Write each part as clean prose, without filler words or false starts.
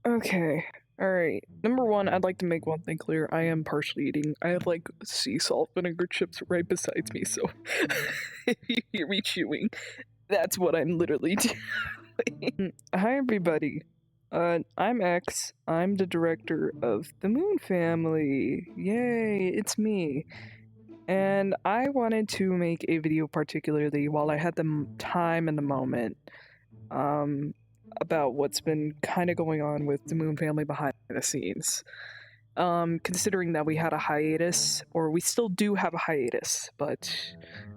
Okay. Alright. Number one, I'd like to make one thing clear. I am partially eating. I have like sea salt vinegar chips right beside me, so if you hear me chewing, that's what I'm literally doing. Hi everybody. I'm X. I'm the director of the Moon Family. Yay, it's me. And I wanted to make a video particularly while I had the time and the moment. Um, about what's been kind of going on with the Moon Family behind the scenes. Considering that we had a hiatus, or we still do have a hiatus, but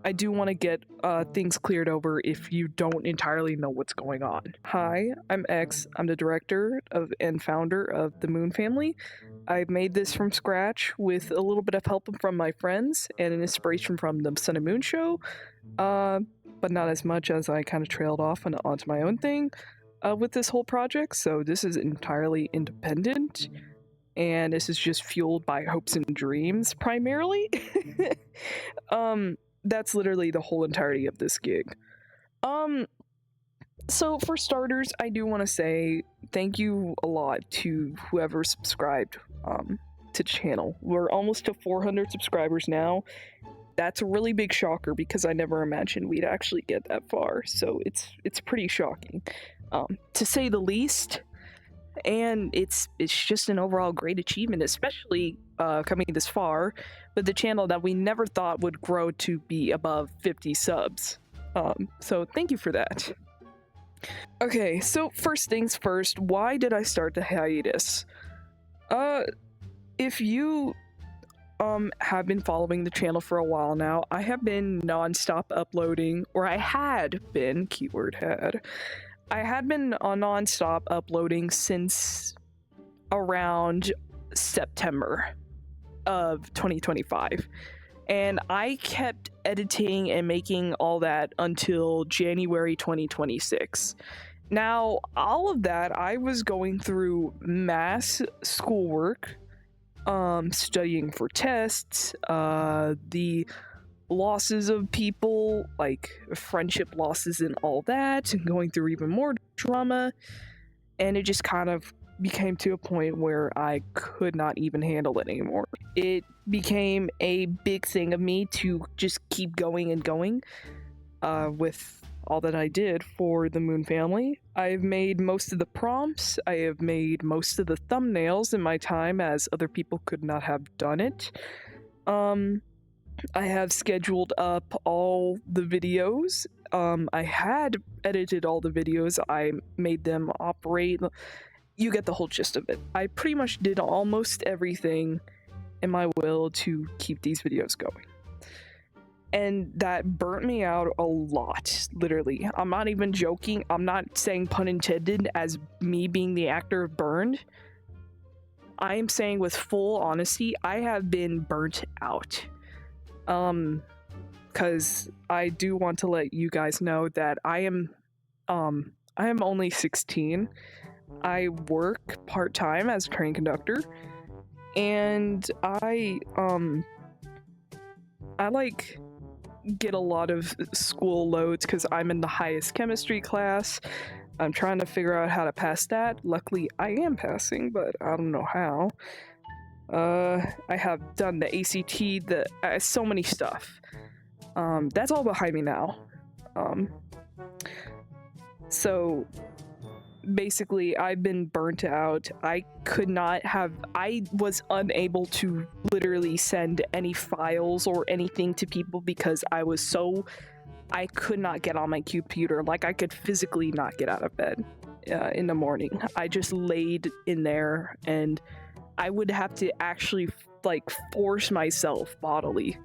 I do want to get things cleared over if you don't entirely know what's going on. Hi, I'm X. I'm the director of and founder of the Moon Family. I've made this from scratch with a little bit of help from my friends and an inspiration from the Sun and Moon show, but not as much as I kind of trailed off onto my own thing with this whole project. So this is entirely independent, and this is just fueled by hopes and dreams primarily. That's literally the whole entirety of this gig. Um, so for starters, I do want to say thank you a lot to whoever subscribed to the channel. We're almost to 400 subscribers now. That's a really big shocker because I never imagined we'd actually get that far. So it's pretty shocking, to say the least. And it's just an overall great achievement, especially coming this far with the channel that we never thought would grow to be above 50 subs. So thank you for that. Okay, so first things first, why did I start the hiatus? If you have been following the channel for a while now, I have been non-stop uploading, or I had been, keyword had, I had been non-stop uploading since around September of 2025. And I kept editing and making all that until January 2026. Now, all of that, I was going through mass schoolwork, studying for tests, the losses of people, like friendship losses and all that, and going through even more drama. And it just kind of became to a point where I could not even handle it anymore. It became a big thing of me to just keep going and going with all that I did for the Moon Family. I've made most of the prompts, I have made most of the thumbnails in my time, as other people could not have done it. I have scheduled up all the videos. I had edited all the videos. I made them operate. You get the whole gist of it. I pretty much did almost everything in my will to keep these videos going. And that burnt me out a lot, literally. I'm not even joking. I'm not saying pun intended as me being the actor of burned. I am saying with full honesty, I have been burnt out. Because I do want to let you guys know that I am only 16. I work part-time as a train conductor, and I like get a lot of school loads because I'm in the highest chemistry class. I'm trying to figure out how to pass that. Luckily, I am passing, but I don't know how. I have done the ACT, so many stuff. That's all behind me now. So basically, I've been burnt out. I was unable to literally send any files or anything to people because I could not get on my computer. Like, I could physically not get out of bed in the morning. I just laid in there, and I would have to actually like force myself bodily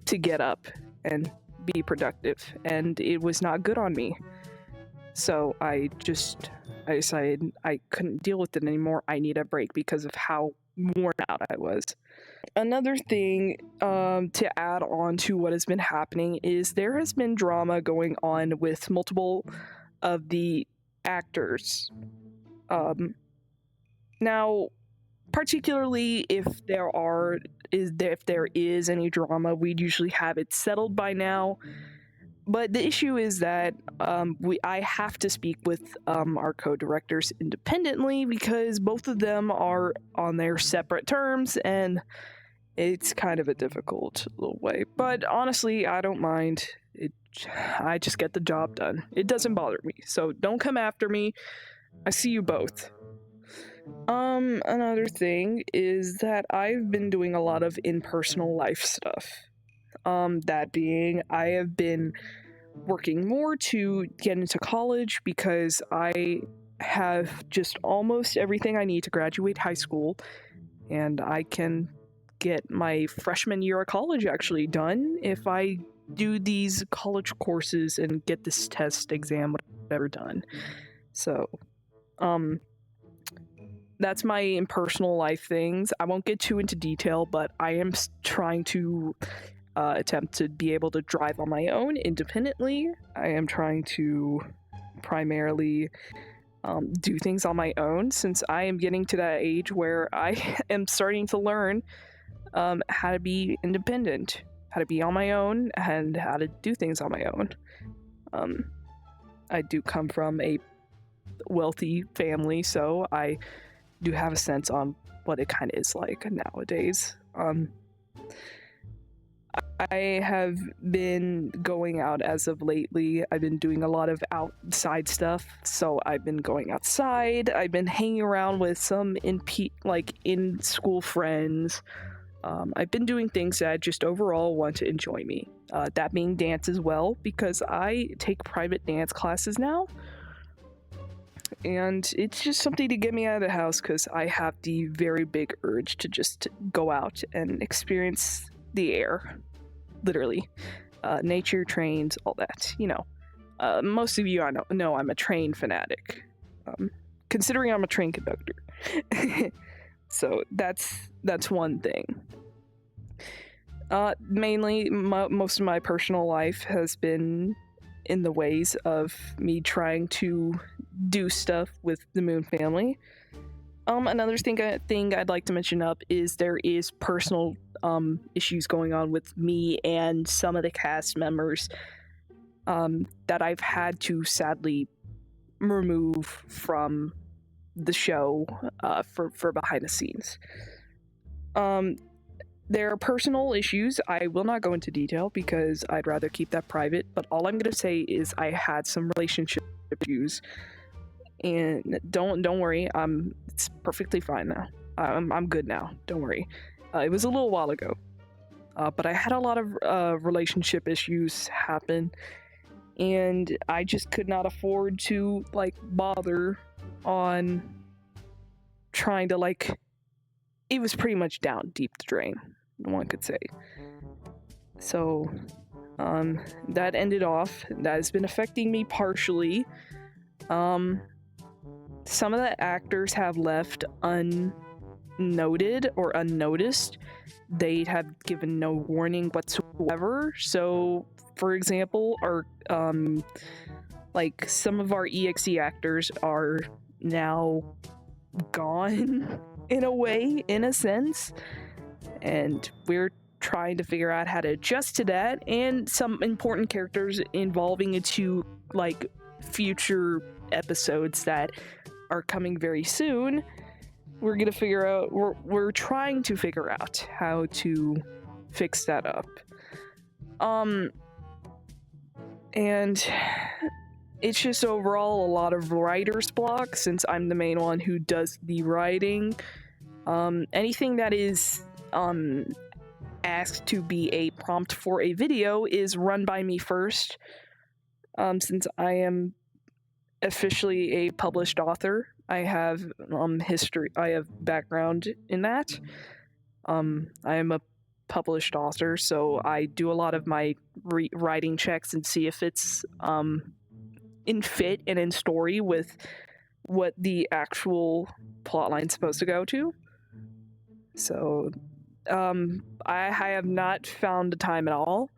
to get up and be productive, and it was not good on me. So I decided I couldn't deal with it anymore. I need a break because of how worn out I was. Another thing to add on to what has been happening is there has been drama going on with multiple of the actors. Now, particularly if there is any drama, we'd usually have it settled by now. But the issue is that I have to speak with our co-directors independently because both of them are on their separate terms, and it's kind of a difficult little way. But honestly, I don't mind. I just get the job done. It doesn't bother me. So don't come after me. I see you both. Another thing is that I've been doing a lot of in-personal life stuff. That being, I have been working more to get into college because I have just almost everything I need to graduate high school, and I can get my freshman year of college actually done if I do these college courses and get this test exam whatever done. So, that's my impersonal life things. I won't get too into detail, but I am trying to attempt to be able to drive on my own independently. I am trying to primarily do things on my own since I am getting to that age where I am starting to learn how to be independent, how to be on my own, and how to do things on my own. I do come from a wealthy family, so I do have a sense on what it kind of is like nowadays. I have been going out as of lately. I've been doing a lot of outside stuff. So I've been going outside. I've been hanging around with some in school friends. I've been doing things that just overall want to enjoy me. That being dance as well, because I take private dance classes now. And it's just something to get me out of the house because I have the very big urge to just go out and experience the air. Literally. Nature, trains, all that. Most of you I know I'm a train fanatic. Considering I'm a train conductor. So that's one thing. Mainly, most of my personal life has been in the ways of me trying to do stuff with the Moon family. Another thing I'd like to mention up is there is personal issues going on with me and some of the cast members that I've had to sadly remove from the show for behind the scenes. There are personal issues. I will not go into detail because I'd rather keep that private, but all I'm going to say is I had some relationship issues, and don't worry, it's perfectly fine now. I'm good now. Don't worry. It was a little while ago, but I had a lot of relationship issues happen, and I just could not afford to bother on trying to it was pretty much down deep the drain, one could say. So, that ended off. That has been affecting me partially. Some of the actors have left unnoted or unnoticed. They have given no warning whatsoever. So, for example, some of our EXE actors are now gone in a sense, and we're trying to figure out how to adjust to that, and some important characters involving into future episodes that are coming very soon. We're trying to figure out how to fix that up. And it's just overall a lot of writer's block since I'm the main one who does the writing. Anything that is asked to be a prompt for a video is run by me first, since I am officially a published author. I have history. I have background in that. I am a published author, so I do a lot of my writing checks and see if it's in fit and in story with what the actual plotline's supposed to go to. So, I have not found the time at all.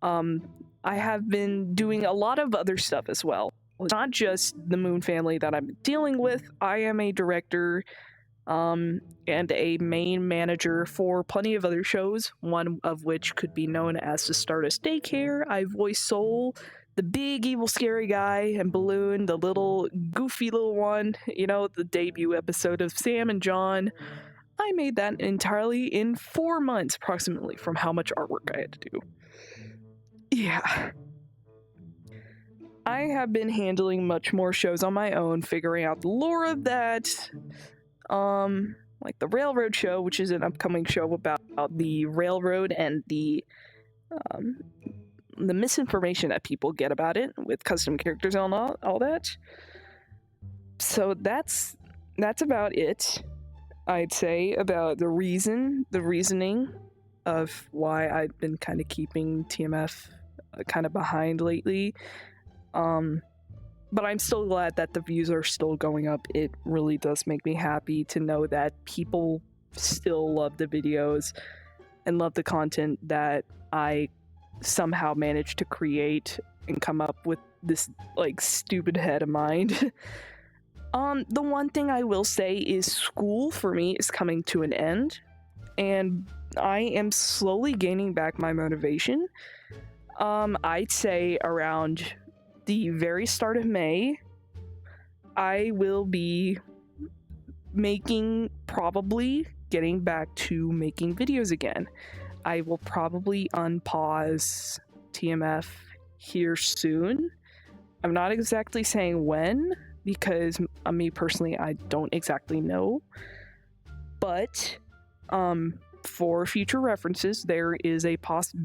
I have been doing a lot of other stuff as well. It's not just the Moon family that I'm dealing with. I am a director and a main manager for plenty of other shows, one of which could be known as the Stardust Daycare. I voice Soul, the big evil scary guy, and Balloon, the little goofy little one, the debut episode of Sam and John. I made that entirely in 4 months, approximately, from how much artwork I had to do. Yeah. I have been handling much more shows on my own, figuring out the lore of that. Like the Railroad Show, which is an upcoming show about the railroad and the misinformation that people get about it with custom characters and all that. So that's about it. I'd say about the reasoning of why I've been kind of keeping TMF kind of behind lately. But I'm still glad that the views are still going up. It really does make me happy to know that people still love the videos and love the content that I somehow managed to create and come up with this like stupid head of mine. The one thing I will say is school for me is coming to an end, and I am slowly gaining back my motivation. I'd say around the very start of May, I will be probably getting back to making videos again. I will probably unpause TMF here soon. I'm not exactly saying when, because me personally, I don't exactly know. But for future references, there is a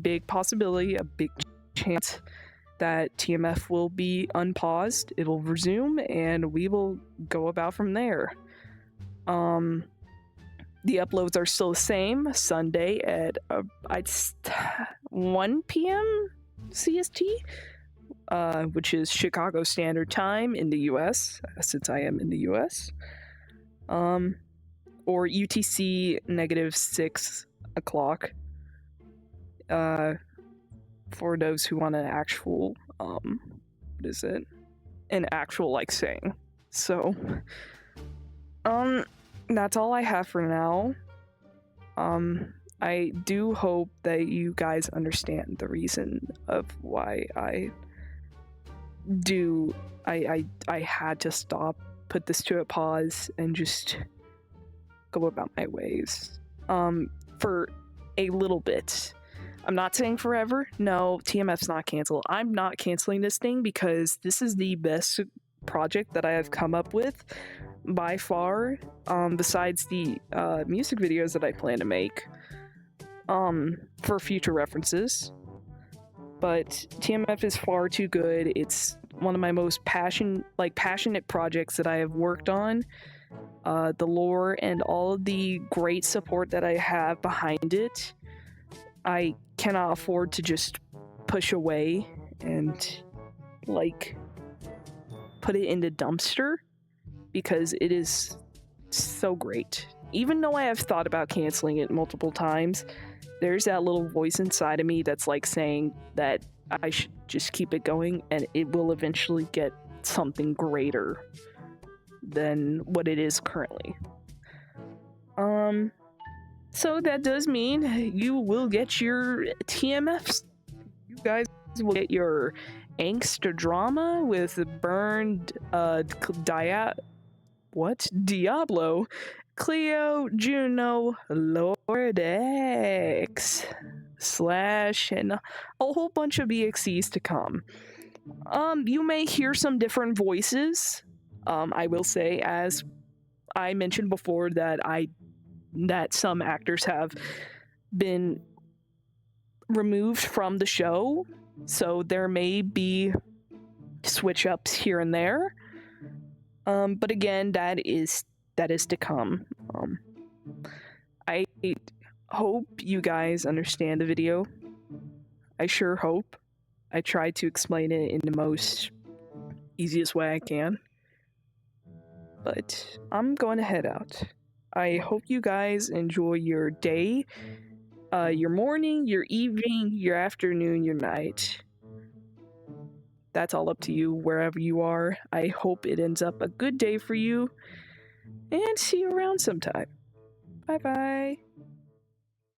big possibility, a big chance that TMF will be unpaused. It'll resume, and we will go about from there. The uploads are still the same, Sunday at 1 p.m. CST, which is Chicago Standard Time in the US, since I am in the US. Or UTC -6 o'clock. For those who want an actual, what is it? An actual, like, saying. So, that's all I have for now. I do hope that you guys understand the reason of why I had to stop, put this to a pause, and just go about my ways. For a little bit. I'm not saying forever. No, TMF's not canceled. I'm not canceling this thing because this is the best project that I have come up with by far, besides the music videos that I plan to make for future references. But TMF is far too good. It's one of my most passionate projects that I have worked on. The lore and all of the great support that I have behind it, I cannot afford to just push away and put it in the dumpster, because it is so great. Even though I have thought about canceling it multiple times, there's that little voice inside of me that's saying that I should just keep it going, and it will eventually get something greater than what it is currently. So that does mean you will get your TMFs. You guys will get your angst drama with burned Diablo, Cleo, Juno, Lord X / and a whole bunch of EXEs to come. You may hear some different voices. I will say, as I mentioned before, that some actors have been removed from the show, so there may be switch ups here and there. But again, that is to come. I hope you guys understand the video. I sure hope. I tried to explain it in the most easiest way I can. But I'm going to head out. I hope you guys enjoy your day, your morning, your evening, your afternoon, your night. That's all up to you, wherever you are. I hope it ends up a good day for you. and see you around sometime. Bye bye.